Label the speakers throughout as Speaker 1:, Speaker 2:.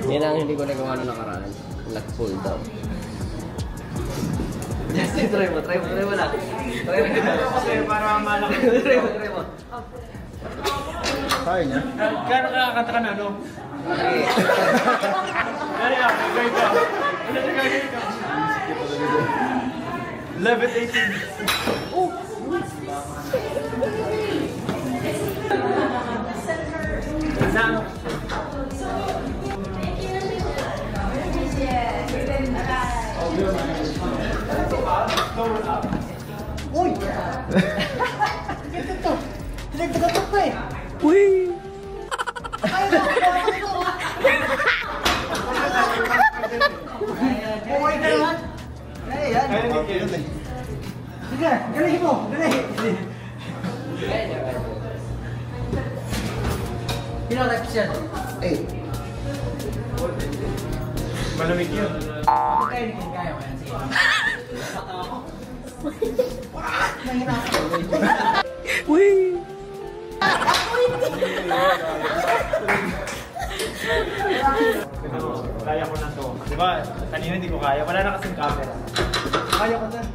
Speaker 1: Yan ang hindi ko nagawa na nakaraan. Nag-pull down. Yes, try mo lang. Try mo lang.
Speaker 2: Para malaki.
Speaker 1: Try mo.
Speaker 3: Kaya niya?
Speaker 2: Gano'n kakakatra na, no?
Speaker 1: Okay.
Speaker 2: Gano'n ka, gagawin ka. Ano na gagawin ka? Levitating. Oh! Na?
Speaker 4: Uy! Ito to! Pinagdagat ko eh!
Speaker 1: Uy!
Speaker 4: Ay, okay ka naman? Ay, yan! Sige, galihin mo! Galihin! Ilang reps yan? 8.
Speaker 2: Malamig yun.
Speaker 4: Kaya rin kaya mo yan. Sige.
Speaker 1: Uy!
Speaker 2: Kaya ko na to. Diba, kanina hindi ko kaya. Wala na kasing camera. Kaya ko na.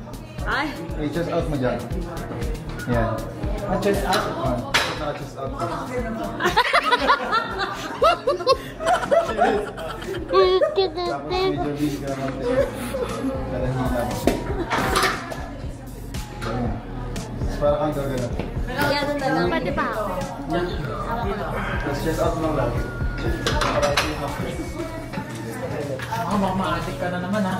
Speaker 1: Ay!
Speaker 3: Hey, chest out mo dyan. Yan.
Speaker 2: Chest out.
Speaker 3: Chest out. Tapos major league ka naman. Kalahina mo. Para kang gagana.
Speaker 5: Yan na lang. Pwede pa ako.
Speaker 3: Tapos chest out mo lang.
Speaker 4: Ako, makakaadik ka na naman ha.